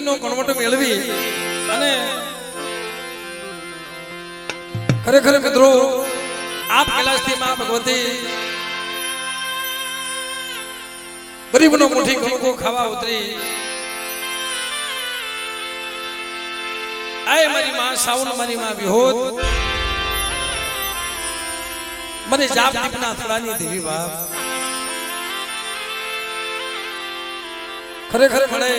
જમીનનો કણવટ મેળવી અને ખરેખર મિત્રો આપ કૈલાસથી માં ભગવતી ગરીબનો મુઠ્ઠી કણકો ખાવા ઉતરી આય મારી માં સાવન મારી માં વિહોત મને જાપ દીપના થડાની દેવી બાપ ખરેખર મળે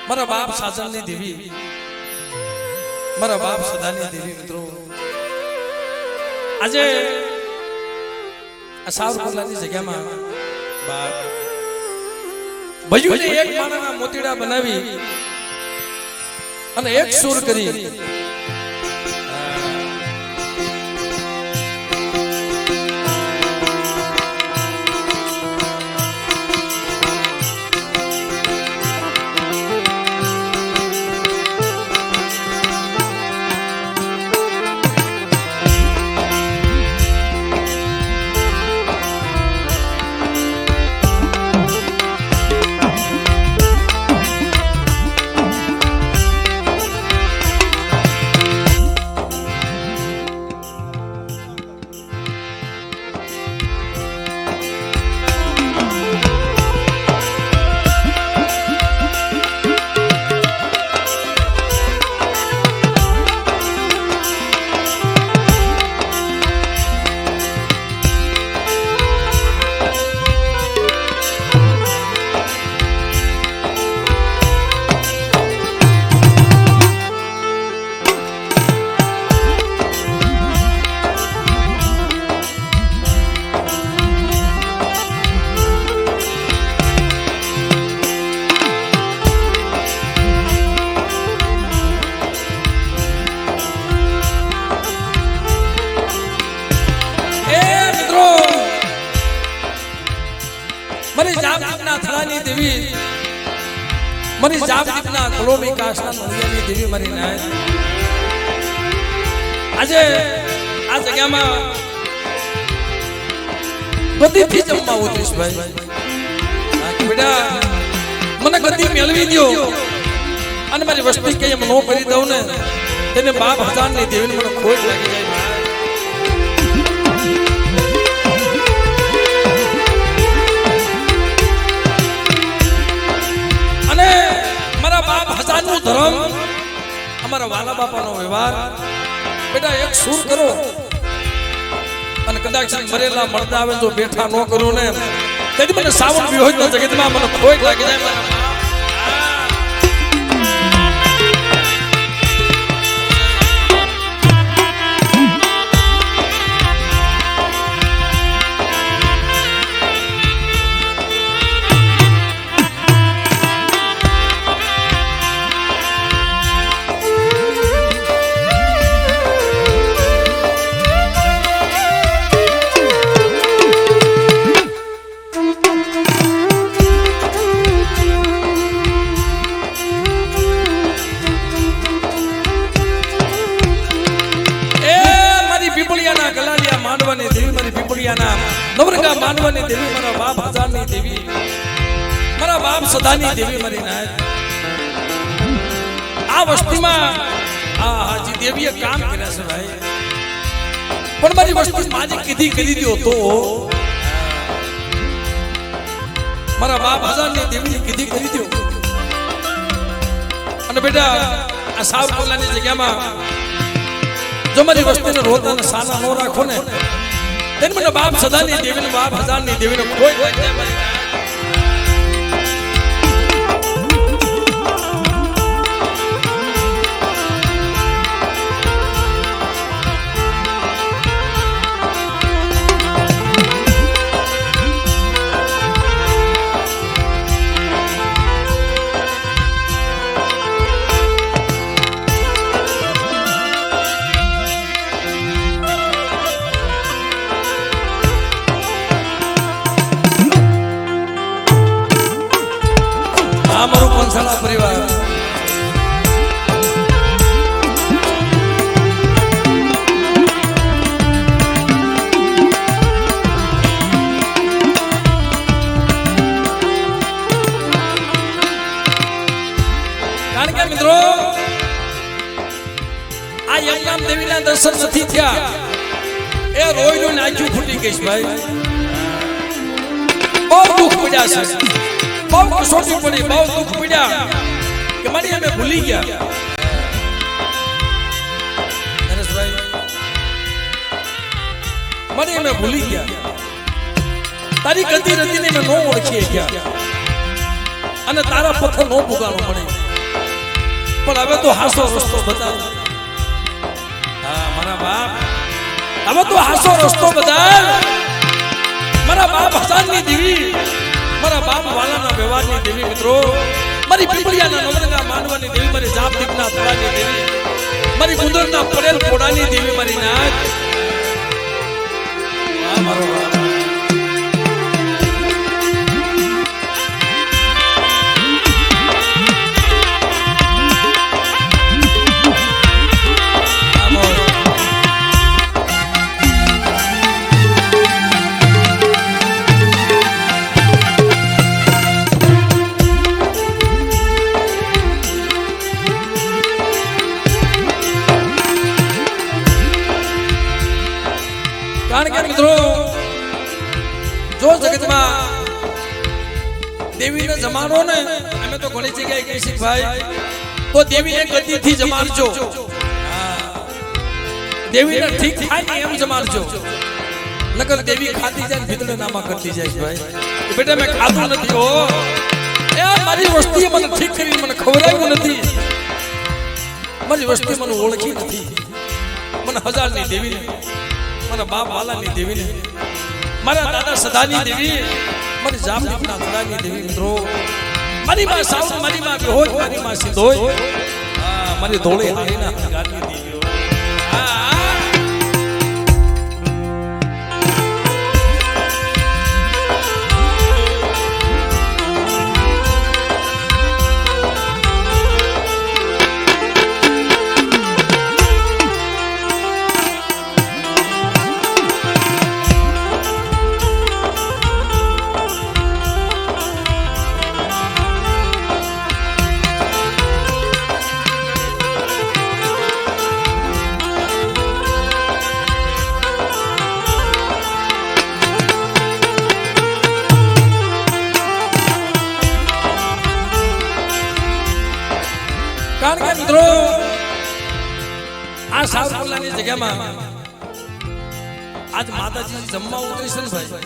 મારા બાપ સાજણની દેવી મારા બાપ સદાની દેવી મિત્રો આજે આ સાવરકુંડલાની જગ્યામાં બાપ ભજુને એક માણાના મોતીડા બનાવી અને એક સુર કરી મરી જાપદીપના કલોમી કાશના નળિયાની દેવી મરી નાય આજે આ જગ્યામાં ગદીથી જમવા ઉતરીશ ભાઈ બેટા મને ગદી મેળવી દો અને મારી વસ્તી કે એમ નો કરી દઉં ને તેને બાપ હજારની દેવીને મને ખોટ લાગી જાય ધર્મ અમારા વાલા બાપાનો વ્યવહાર બેટા એક સુર કરો અને કદાચ મરેલા મળતા આવે જો બેઠા ન કરું ને તેથી મને સાવન વિહોજના જગતમાં મને ખોટ લાગી જાય નવરંગા માનવાની દેવી મારા બાપ હજારની દેવી મારા બાપ સદાની દેવી મારી નાય આ વસ્તીમાં આ હાજી દેવીએ કામ કર્યા છે ભાઈ પણ મારી વસ્તી માજે કીધી કરી દો તો મારા બાપ હજારની દેવીને કીધી કરી દો અને બેટા આ સાવરકુંડલાની જગ્યામાં જો મારી વસ્તીને રોતા સાના નો રાખો ને તેને મને બાપ સદાની દેવીને બાપ હજારની દેવીને કોઈ પરિવાર કારણ કે મિત્રો આ યમનામ દેવીના દર્શન નથી થયા એ રોઈ રોઈને આંખો ફૂટી ગઈ છે ભાઈ બહુ દુઃખ પડ્યા છે બહુ કસોટી પડી બહુ દુઃખ પડ્યા કે મારી અમે ભૂલી ગયા નરેશભાઈ મને અમે ભૂલી ગયા તારી ગતિ રતિને મેં નો ઓળખી ગયા અને તારા પથ્થર નો પુગારો પડે પણ હવે તો હાસો રસ્તો બતાવ હા મારા બાપ હવે તો હાસો રસ્તો બતાવ મારા બાપ હજારની દેવી મારા બાપ વાલાના વ્યવહારની દેવી મિત્રો મારી પીપળિયાના નવરંગા માનવાની દેવી મારી જાપ દીપના થોડાની દેવી મારી કુદરતના પડેલ પોડાની દેવી મારી નાથ આ મારો બાપ કારણ કે મિત્રો જો જગતમાં દેવીને જમાડો ને અમે તો ઘણી જગ્યાએ કહી છે ભાઈ તો દેવીને ગતિથી જમાડજો દેવીને ઠીક થાય ને એમ જમાડજો નકર દેવી ખાતી જાય ભીતરે નામા કરતી જાય ભાઈ બેટા મેં ખાધું નથી હો એ મારી વસ્તીએ મને ઠીક કરી મને ખવડાવ્યું નથી મારી વસ્તી મને ઓળખી નથી મને હજારની દેવીને મારા બાપ વાલાની દેવીને મારા દાદા સદાની દેવી મારી જામદીપના થોડાની દેવી મિત્રો મારી માં સાઉ મારી માં હોય મારી માં સિંધોય હા મારી ધોળી હારીના ગારની દેવીઓ હા કારણ કે મિત્રો આ સાવરકુંડલાની જગ્યામાં આજ માતાજી જમવા ઉતરી છે ને ભાઈ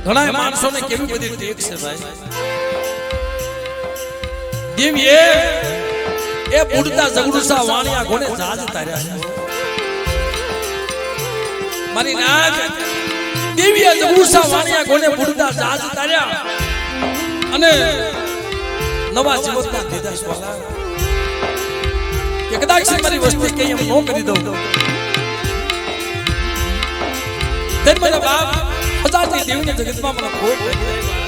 ઘણા માણસોને કેવી બધી ટેક છે ભાઈ દેવીએ એ બુડતા જગડુસા વાણિયા ગોને જાજ તાર્યા મારી નાક દેવીએ જગડુસા વાણિયા ગોને બુડતા જાજ તાર્યા અને નવા જીવનના દીધા સ્વાલા કે કદાચ મારી વસ્તી કઈ એમ નો કરી દઉં તેમ મારા બાપ હજારની દેવીને જગતમાં મને ખોટ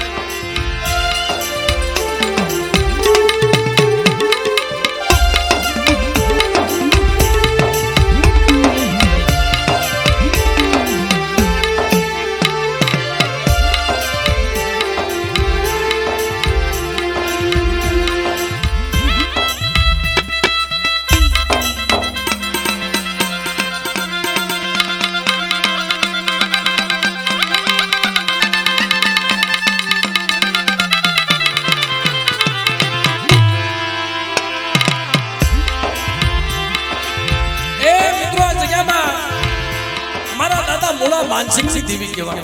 માનસિંહની દેવી કહેવાય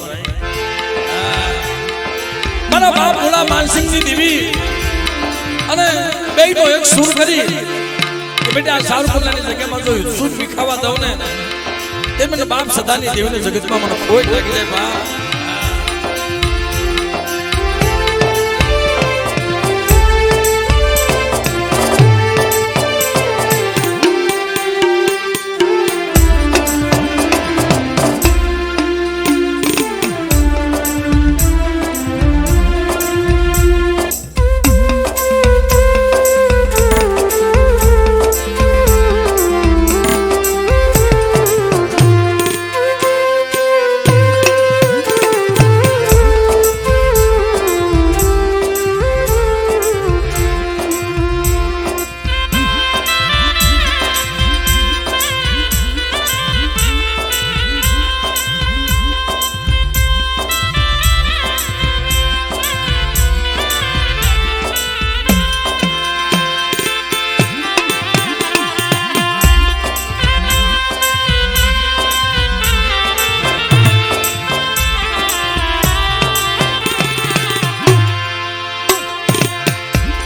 મારા બાપ ભોળા માનસિંહની દેવી અને બેયનો એક સુર કરી કે બેટા આ સાવરકુંડલાની જગ્યામાં જો સુર વિખાવા દઉં ને તે મને બાપ સદાની દેવીને જગતમાં મને કોઈ લાગી જાય બાપ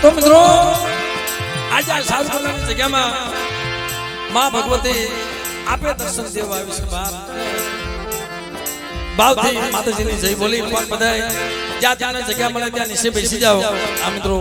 તો મિત્રો આજે આ સાસુની જગ્યામાં માં ભગવતી આપે દર્શન દેવા આવી છે બાપ ભાવથી માતાજીની જય બોલી પણ બધાય જ્યાં ત્યાં જગ્યા મળે ત્યાં નીચે બેસી જાઓ આ મિત્રો